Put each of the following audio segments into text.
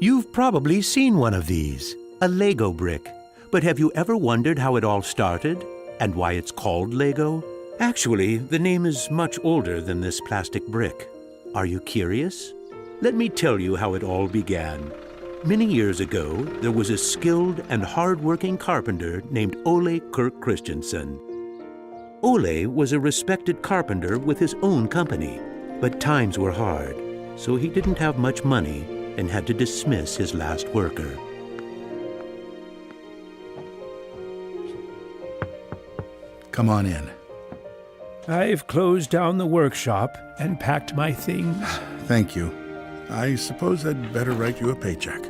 You've probably seen one of these, a Lego brick. But have you ever wondered how it all started and why it's called Lego? Actually, the name is much older than this plastic brick. Are you curious? Let me tell you how it all began. Many years ago, there was a skilled and hard-working carpenter named Ole Kirk Christensen. Ole was a respected carpenter with his own company, but times were hard, so he didn't have much money and had to dismiss his last worker. Come on in. I've closed down the workshop and packed my things. Thank you. I suppose I'd better write you a paycheck.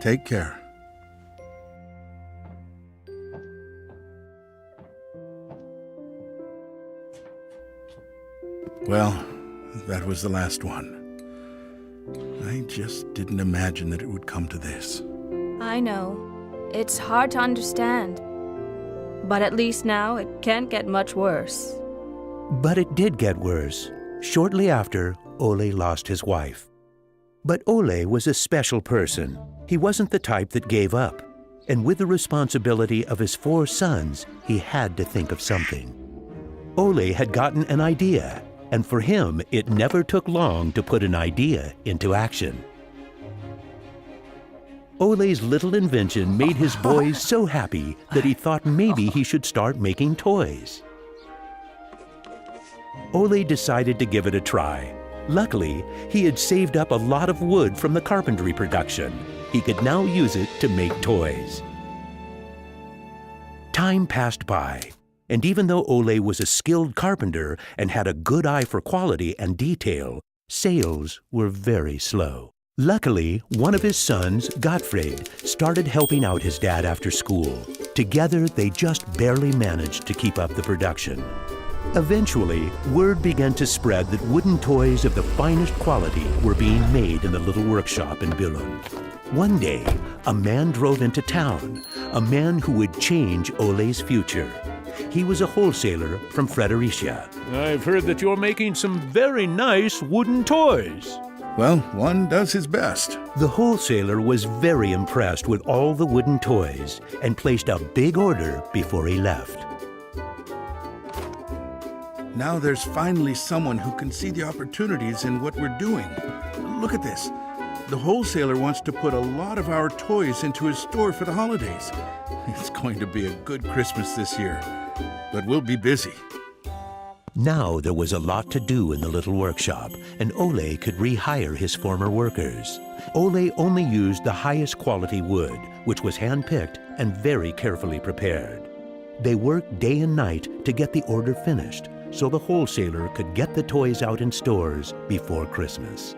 Take care. Well, that was the last one. I just didn't imagine that it would come to this. I know. It's hard to understand. But at least now it can't get much worse. But it did get worse. Shortly after, Ole lost his wife. But Ole was a special person. He wasn't the type that gave up. And with the responsibility of his 4 sons, he had to think of something. Ole had gotten an idea, and for him, it never took long to put an idea into action. Ole's little invention made his boys so happy that he thought maybe he should start making toys. Ole decided to give it a try. Luckily, he had saved up a lot of wood from the carpentry production. He could now use it to make toys. Time passed by, and even though Ole was a skilled carpenter and had a good eye for quality and detail, sales were very slow. Luckily, one of his sons, Gottfried, started helping out his dad after school. Together, they just barely managed to keep up the production. Eventually, word began to spread that wooden toys of the finest quality were being made in the little workshop in Billund. One day, a man drove into town, a man who would change Ole's future. He was a wholesaler from Fredericia. I've heard that you're making some very nice wooden toys. Well, one does his best. The wholesaler was very impressed with all the wooden toys and placed a big order before he left. Now there's finally someone who can see the opportunities in what we're doing. Look at this. The wholesaler wants to put a lot of our toys into his store for the holidays. It's going to be a good Christmas this year, but we'll be busy. Now there was a lot to do in the little workshop, and Ole could rehire his former workers. Ole only used the highest quality wood, which was hand-picked and very carefully prepared. They worked day and night to get the order finished, so the wholesaler could get the toys out in stores before Christmas.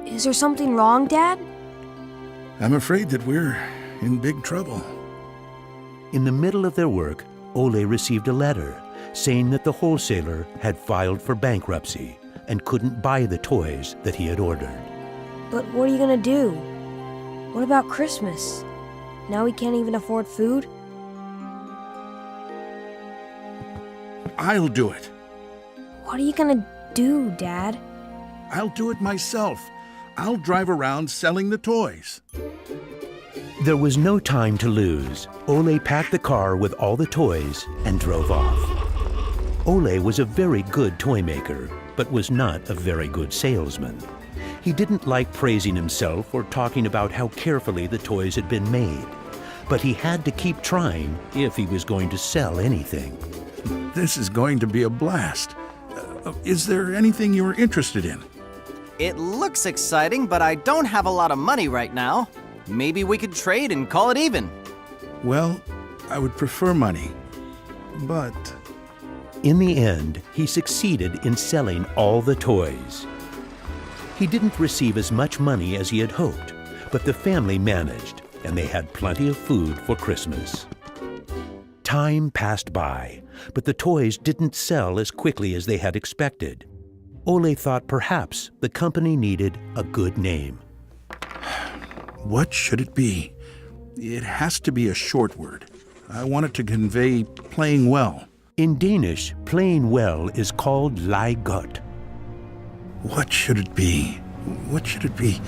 Is there something wrong, Dad? I'm afraid that we're in big trouble. In the middle of their work, Ole received a letter saying that the wholesaler had filed for bankruptcy and couldn't buy the toys that he had ordered. But what are you gonna do? What about Christmas? Now we can't even afford food? I'll do it. What are you gonna do, Dad? I'll do it myself. I'll drive around selling the toys. There was no time to lose. Ole packed the car with all the toys and drove off. Ole was a very good toy maker, but was not a very good salesman. He didn't like praising himself or talking about how carefully the toys had been made. But he had to keep trying if he was going to sell anything. This is going to be a blast. Is there anything you're interested in? It looks exciting, but I don't have a lot of money right now. Maybe we could trade and call it even. Well, I would prefer money, but... In the end, he succeeded in selling all the toys. He didn't receive as much money as he had hoped, but the family managed, and they had plenty of food for Christmas. Time passed by, but the toys didn't sell as quickly as they had expected. Ole thought perhaps the company needed a good name. What should it be? It has to be a short word. I want it to convey playing well. In Danish, playing well is called leg godt. What should it be? What should it be?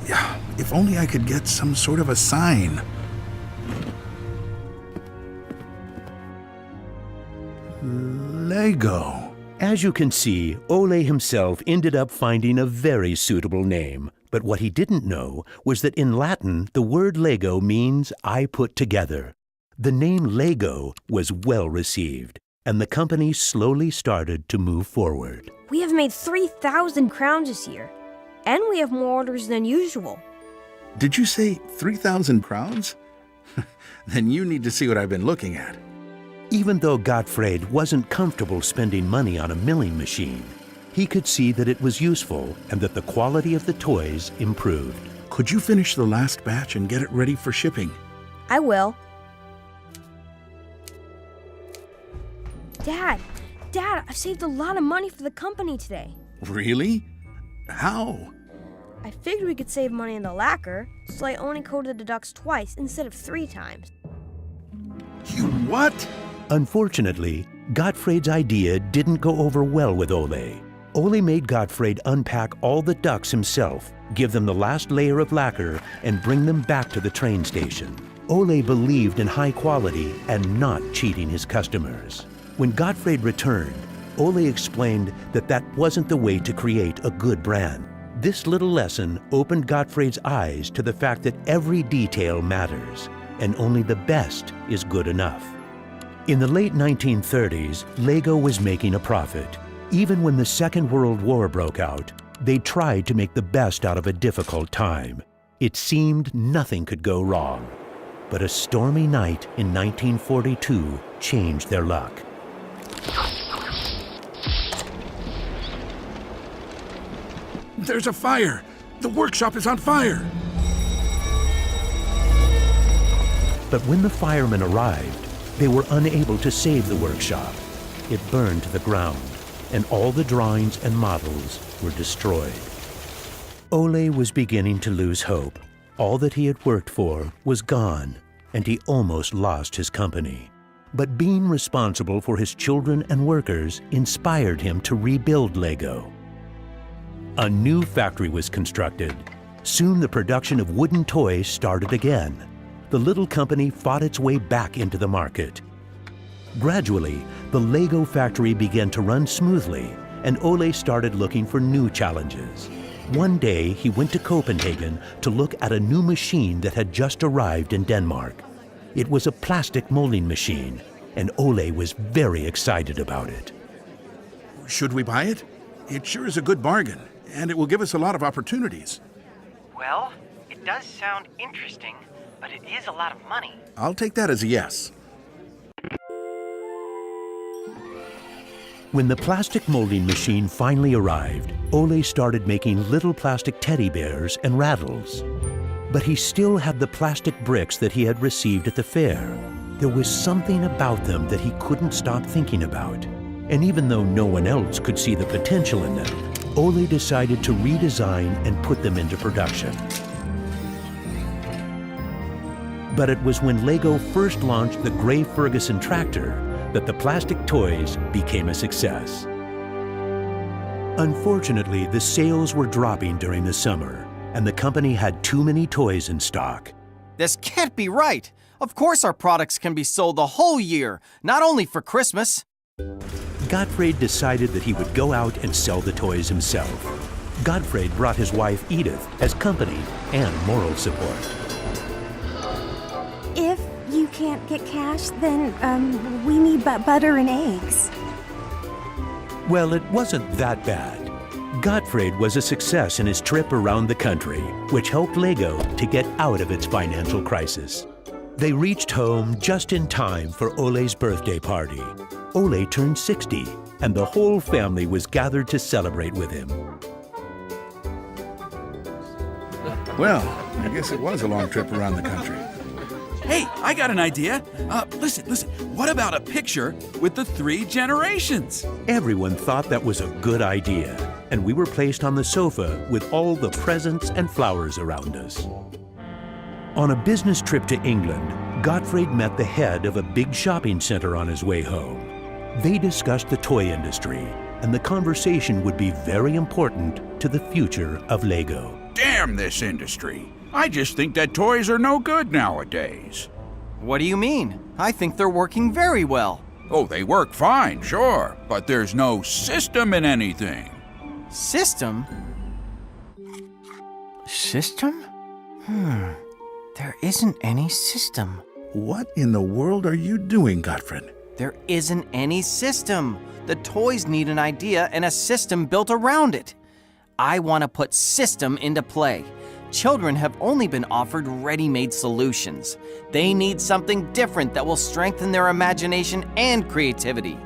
Yeah, if only I could get some sort of a sign. Lego. As you can see, Ole himself ended up finding a very suitable name. But what he didn't know was that in Latin, the word Lego means I put together. The name Lego was well received, and the company slowly started to move forward. We have made 3,000 crowns this year, and we have more orders than usual. Did you say 3,000 crowns? Then you need to see what I've been looking at. Even though Gottfried wasn't comfortable spending money on a milling machine, he could see that it was useful and that the quality of the toys improved. Could you finish the last batch and get it ready for shipping? I will. Dad, I've saved a lot of money for the company today. Really? How? I figured we could save money in the lacquer, so I only coated the ducks twice instead of 3 times. You what? Unfortunately, Gottfried's idea didn't go over well with Ole. Ole made Gottfried unpack all the ducks himself, give them the last layer of lacquer, and bring them back to the train station. Ole believed in high quality and not cheating his customers. When Gottfried returned, Ole explained that that wasn't the way to create a good brand. This little lesson opened Gottfried's eyes to the fact that every detail matters, and only the best is good enough. In the late 1930s, Lego was making a profit. Even when the Second World War broke out, they tried to make the best out of a difficult time. It seemed nothing could go wrong. But a stormy night in 1942 changed their luck. There's a fire! The workshop is on fire! But when the firemen arrived, they were unable to save the workshop. It burned to the ground, and all the drawings and models were destroyed. Ole was beginning to lose hope. All that he had worked for was gone, and he almost lost his company. But being responsible for his children and workers inspired him to rebuild Lego. A new factory was constructed. Soon the production of wooden toys started again. The little company fought its way back into the market. Gradually, the Lego factory began to run smoothly, and Ole started looking for new challenges. One day, he went to Copenhagen to look at a new machine that had just arrived in Denmark. It was a plastic molding machine, and Ole was very excited about it. Should we buy it? It sure is a good bargain, and it will give us a lot of opportunities. Well, it does sound interesting, but it is a lot of money. I'll take that as a yes. When the plastic molding machine finally arrived, Ole started making little plastic teddy bears and rattles. But he still had the plastic bricks that he had received at the fair. There was something about them that he couldn't stop thinking about. And even though no one else could see the potential in them, Ole decided to redesign and put them into production. But it was when Lego first launched the Gray Ferguson tractor that the plastic toys became a success. Unfortunately, the sales were dropping during the summer, and the company had too many toys in stock. This can't be right. Of course our products can be sold the whole year, not only for Christmas. Gottfried decided that he would go out and sell the toys himself. Gottfried brought his wife Edith as company and moral support. If you can't get cash, then we need butter and eggs. Well, it wasn't that bad. Gottfried was a success in his trip around the country, which helped Lego to get out of its financial crisis. They reached home just in time for Ole's birthday party. Ole turned 60, and the whole family was gathered to celebrate with him. Well, I guess it was a long trip around the country. Hey, I got an idea. Listen. What about a picture with the 3 generations? Everyone thought that was a good idea, and we were placed on the sofa with all the presents and flowers around us. On a business trip to England, Gottfried met the head of a big shopping center on his way home. They discussed the toy industry, and the conversation would be very important to the future of Lego. Damn this industry. I just think that toys are no good nowadays. What do you mean? I think they're working very well. Oh, they work fine, sure, but there's no system in anything. System? System? There isn't any system. What in the world are you doing, Gottfried? There isn't any system. The toys need an idea and a system built around it. I want to put system into play. Children have only been offered ready-made solutions. They need something different that will strengthen their imagination and creativity.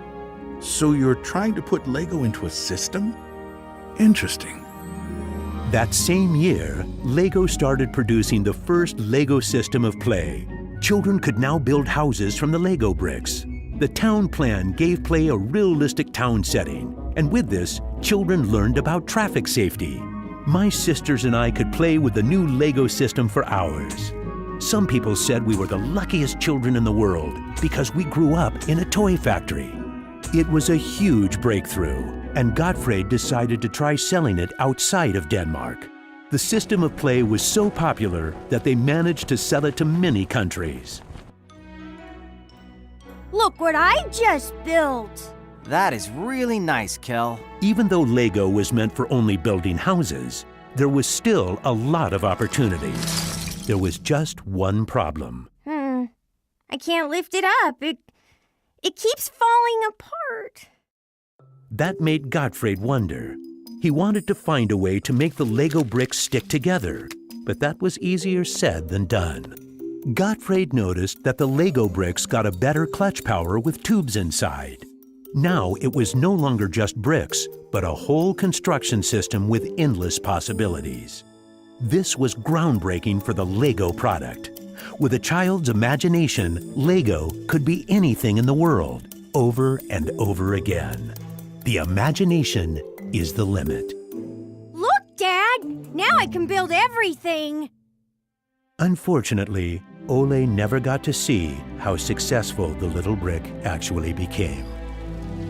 So you're trying to put Lego into a system? Interesting. That same year, Lego started producing the first Lego system of play. Children could now build houses from the Lego bricks. The town plan gave play a realistic town setting, and with this, children learned about traffic safety. My sisters and I could play with the new Lego system for hours. Some people said we were the luckiest children in the world because we grew up in a toy factory. It was a huge breakthrough, and Gottfried decided to try selling it outside of Denmark. The system of play was so popular that they managed to sell it to many countries. Look what I just built! That is really nice, Kel. Even though Lego was meant for only building houses, there was still a lot of opportunities. There was just one problem. I can't lift it up. It keeps falling apart. That made Gottfried wonder. He wanted to find a way to make the Lego bricks stick together, but that was easier said than done. Gottfried noticed that the Lego bricks got a better clutch power with tubes inside. Now it was no longer just bricks, but a whole construction system with endless possibilities. This was groundbreaking for the Lego product. With a child's imagination, Lego could be anything in the world, over and over again. The imagination is the limit. Look, Dad! Now I can build everything! Unfortunately, Ole never got to see how successful the little brick actually became.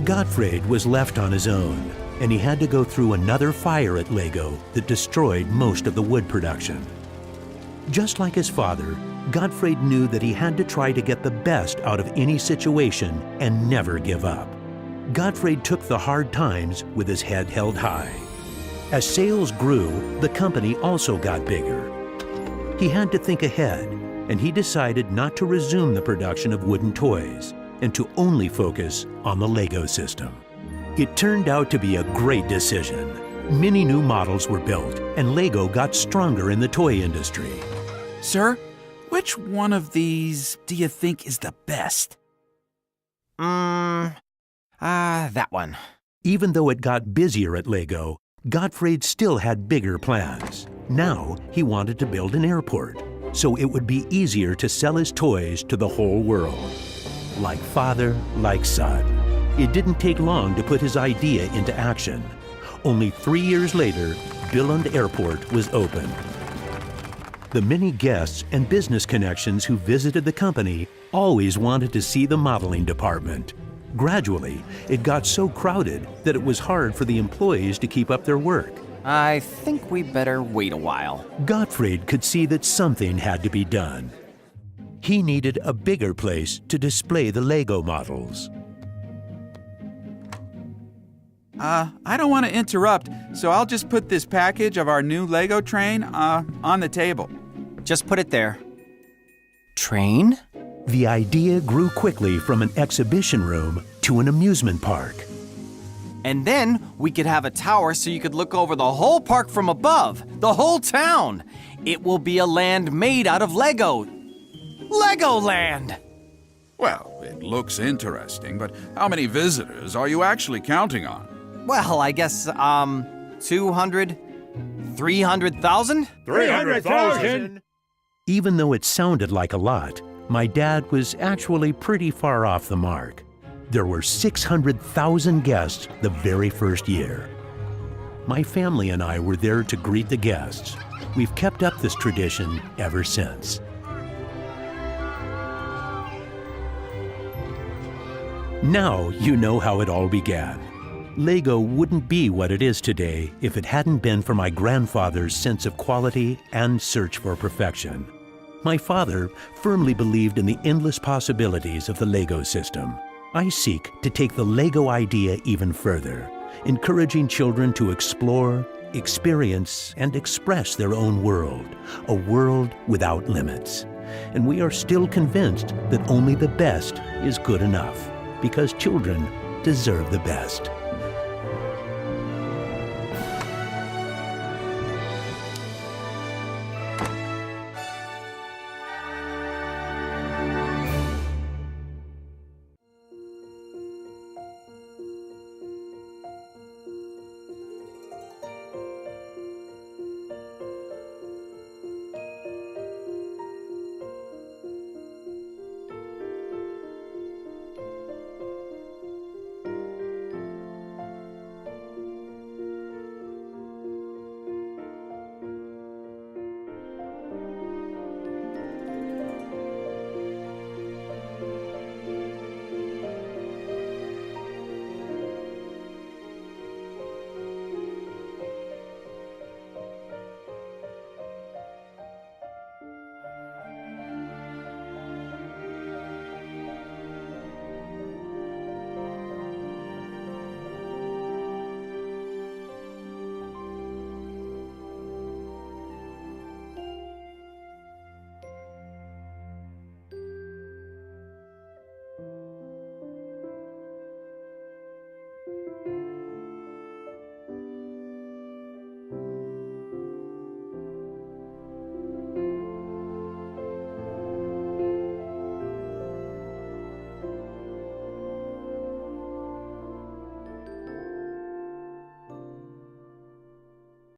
Gottfried was left on his own, and he had to go through another fire at Lego that destroyed most of the wood production. Just like his father, Gottfried knew that he had to try to get the best out of any situation and never give up. Gottfried took the hard times with his head held high. As sales grew, the company also got bigger. He had to think ahead, and he decided not to resume the production of wooden toys and to only focus on the Lego system. It turned out to be a great decision. Many new models were built, and Lego got stronger in the toy industry. Sir, which one of these do you think is the best? That one. Even though it got busier at Lego, Gottfried still had bigger plans. Now he wanted to build an airport, so it would be easier to sell his toys to the whole world. Like father, like son. It didn't take long to put his idea into action. Only 3 years later, Billund Airport was opened. The many guests and business connections who visited the company always wanted to see the modeling department. Gradually, it got so crowded that it was hard for the employees to keep up their work. I think we better wait a while. Gottfried could see that something had to be done. He needed a bigger place to display the Lego models. I don't want to interrupt, so I'll just put this package of our new Lego train on the table. Just put it there. Train? The idea grew quickly from an exhibition room to an amusement park. And then we could have a tower so you could look over the whole park from above, the whole town. It will be a land made out of Lego. Legoland! Well, it looks interesting, but how many visitors are you actually counting on? Well, I guess, 200, 300,000? 300,000! Even though it sounded like a lot, my dad was actually pretty far off the mark. There were 600,000 guests the very first year. My family and I were there to greet the guests. We've kept up this tradition ever since. Now you know how it all began. Lego wouldn't be what it is today if it hadn't been for my grandfather's sense of quality and search for perfection. My father firmly believed in the endless possibilities of the Lego system. I seek to take the Lego idea even further, encouraging children to explore, experience, and express their own world, a world without limits. And we are still convinced that only the best is good enough, because children deserve the best.